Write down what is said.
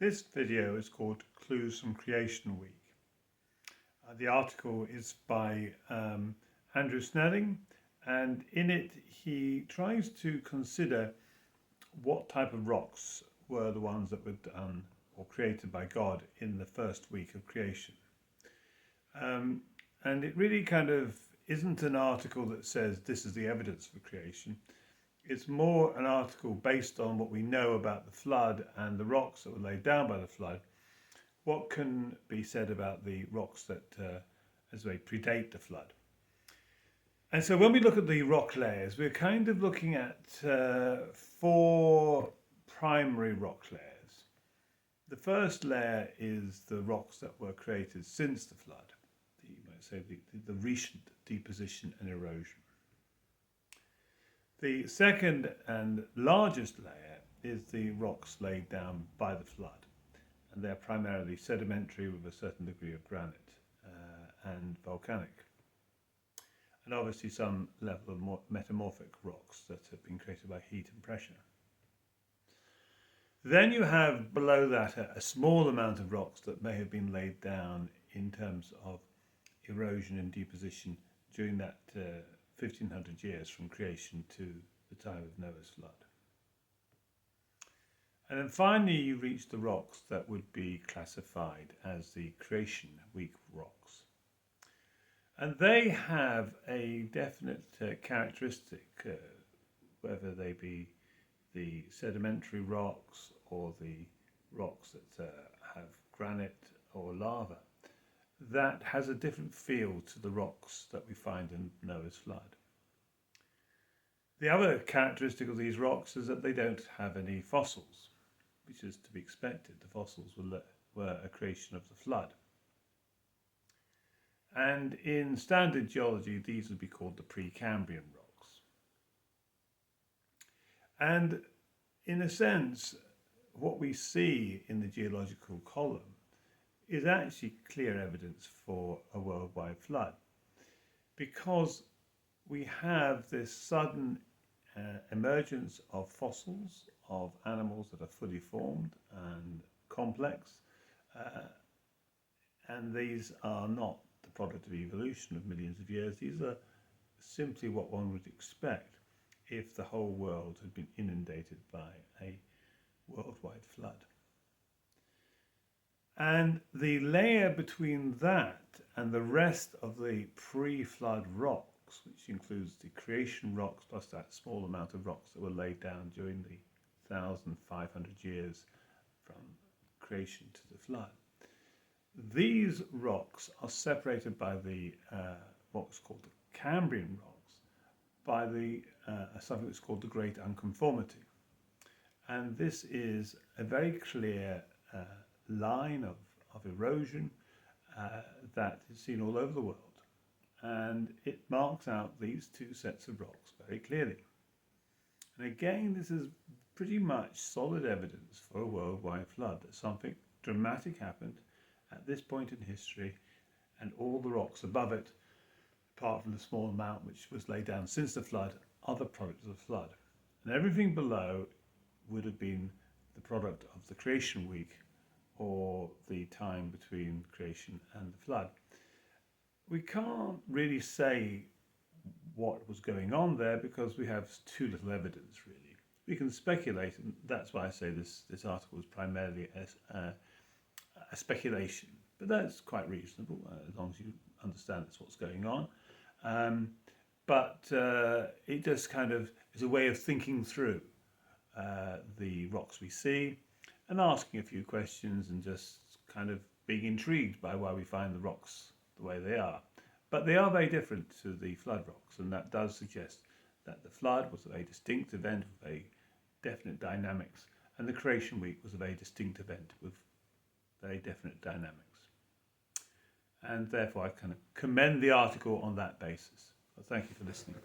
This video is called Clues from Creation Week. The article is by Andrew Snelling, and in it he tries to consider what type of rocks were the ones that were done or created by God in the first week of creation. And it really kind of isn't an article that says this is the evidence for creation. It's more an article based on what we know about the flood and the rocks that were laid down by the flood. What can be said about the rocks that, as they predate the flood? And so when we look at the rock layers, we're kind of looking at four primary rock layers. The first layer is the rocks that were created since the flood, you might say the recent deposition and erosion. The second and largest layer is the rocks laid down by the flood, and they're primarily sedimentary with a certain degree of granite and volcanic, and obviously some level of metamorphic rocks that have been created by heat and pressure. Then you have below that a small amount of rocks that may have been laid down in terms of erosion and deposition during that 1500 years from creation to the time of Noah's flood. And then finally you reach the rocks that would be classified as the Creation Week rocks. And they have a definite characteristic, whether they be the sedimentary rocks or the rocks that have granite or lava, that has a different feel to the rocks that we find in Noah's flood. The other characteristic of these rocks is that they don't have any fossils, which is to be expected. The fossils were a creation of the flood. And in standard geology, these would be called the Precambrian rocks. And in a sense, what we see in the geological column is actually clear evidence for a worldwide flood, because we have this sudden emergence of fossils of animals that are fully formed and complex, and these are not the product of evolution of millions of years. These are simply what one would expect if the whole world had been inundated by a worldwide flood. And the layer between that and the rest of the pre-flood rocks, which includes the creation rocks plus that small amount of rocks that were laid down during the 1,500 years from creation to the flood, these rocks are separated by the what's called the Cambrian rocks by the something that's called the Great Unconformity. And this is a very clear line of erosion that is seen all over the world, and it marks out these two sets of rocks very clearly. And again, this is pretty much solid evidence for a worldwide flood, that something dramatic happened at this point in history, and all the rocks above it, apart from the small amount which was laid down since the flood, are the product of the flood. And everything below would have been the product of the Creation Week, or the time between creation and the flood. We can't really say what was going on there because we have too little evidence, really. We can speculate, and that's why I say this article is primarily a speculation, but that's quite reasonable as long as you understand that's what's going on. But it just kind of is a way of thinking through the rocks we see, and asking a few questions and just kind of being intrigued by why we find the rocks the way they are. But they are very different to the flood rocks, and that does suggest that the flood was a very distinct event with very definite dynamics, and the Creation Week was a very distinct event with very definite dynamics. And therefore I kind of commend the article on that basis. Well, thank you for listening.